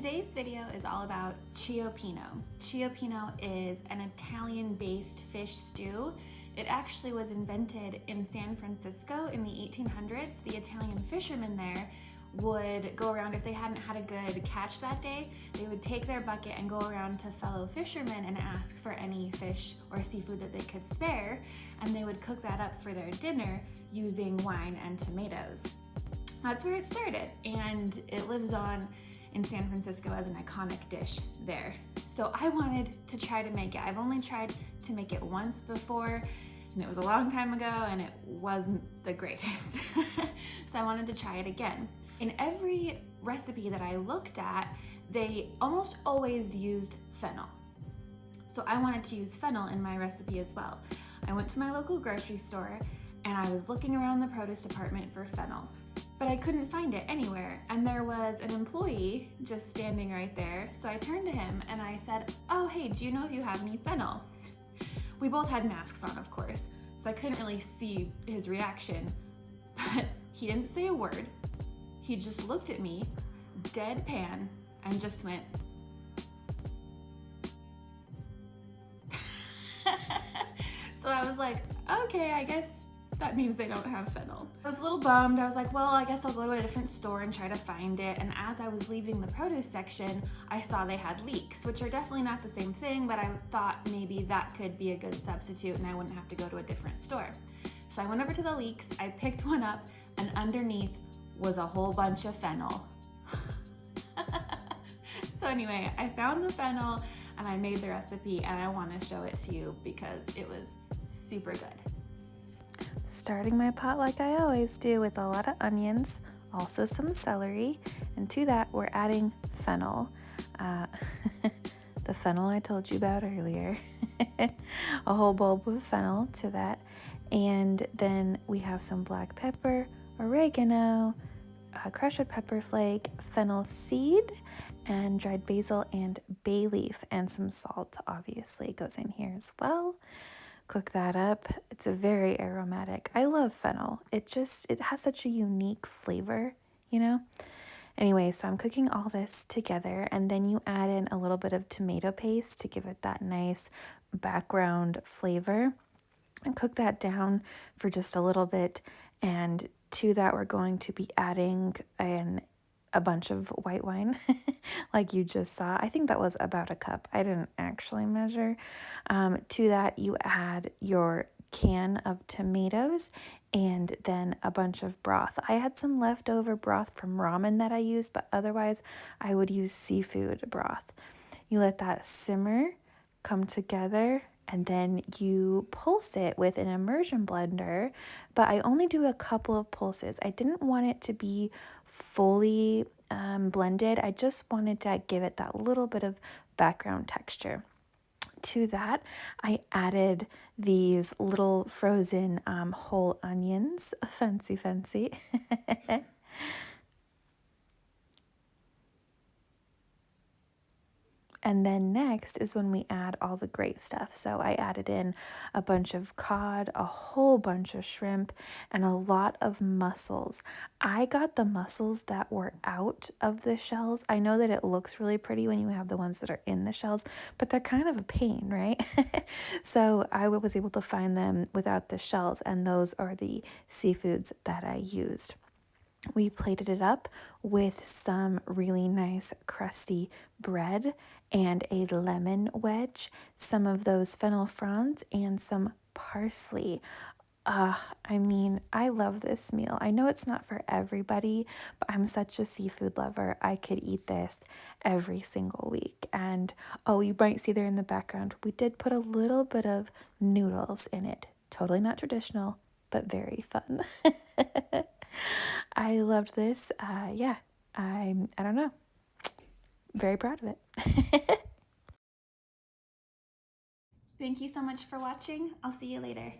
Today's video is all about Ciopinno. Ciopinno is an Italian-based fish stew. It actually was invented in San Francisco in the 1800s. The Italian fishermen there would go around, if they hadn't had a good catch that day, they would take their bucket and go around to fellow fishermen and ask for any fish or seafood that they could spare, and they would cook that up for their dinner using wine and tomatoes. That's where it started, and it lives on in San Francisco as an iconic dish there. So I wanted to try to make it. I've only tried to make it once before, and it was a long time ago, and it wasn't the greatest. So I wanted to try it again. In every recipe that I looked at, they almost always used fennel. So I wanted to use fennel in my recipe as well. I went to my local grocery store and I was looking around the produce department for fennel, but I couldn't find it anywhere. And there was an employee just standing right there. So I turned to him and I said, "Oh, hey, do you know if you have any fennel?" We both had masks on, of course, so I couldn't really see his reaction, but he didn't say a word. He just looked at me, deadpan, and just went, So I was like, okay, I guess that means they don't have fennel. I was a little bummed. I was like, well, I guess I'll go to a different store and try to find it. And as I was leaving the produce section, I saw they had leeks, which are definitely not the same thing, but I thought maybe that could be a good substitute and I wouldn't have to go to a different store. So I went over to the leeks, I picked one up, and underneath was a whole bunch of fennel. So anyway, I found the fennel and I made the recipe, and I want to show it to you because it was super good. Starting my pot like I always do with a lot of onions, also some celery, and to that we're adding fennel. The fennel I told you about earlier. A whole bulb of fennel to that. And then we have some black pepper, oregano, crushed red pepper flake, fennel seed, and dried basil and bay leaf, and some salt obviously goes in here as well. Cook that up. It's a very aromatic. I love fennel. It has such a unique flavor, you know? Anyway, so I'm cooking all this together, and then you add in a little bit of tomato paste to give it that nice background flavor, and cook that down for just a little bit. And to that, we're going to be adding a bunch of white wine like you just saw. I think that was about a cup. I didn't actually measure. To that, you add your can of tomatoes and then a bunch of broth. I had some leftover broth from ramen that I used, but otherwise I would use seafood broth. You let that simmer, come together, and then you pulse it with an immersion blender, but I only do a couple of pulses. I didn't want it to be fully blended. I just wanted to give it that little bit of background texture. To that, I added these little frozen whole onions, fancy. And then next is when we add all the great stuff. So I added in a bunch of cod, a whole bunch of shrimp, and a lot of mussels. I got the mussels that were out of the shells. I know that it looks really pretty when you have the ones that are in the shells, but they're kind of a pain, right? So I was able to find them without the shells, and those are the seafoods that I used. We plated it up with some really nice crusty bread and a lemon wedge, some of those fennel fronds, and some parsley. I mean, I love this meal. I know it's not for everybody, but I'm such a seafood lover. I could eat this every single week. And oh, you might see there in the background, we did put a little bit of noodles in it. Totally not traditional, but very fun. I loved this. Yeah, I don't know. Very proud of it. Thank you so much for watching. I'll see you later.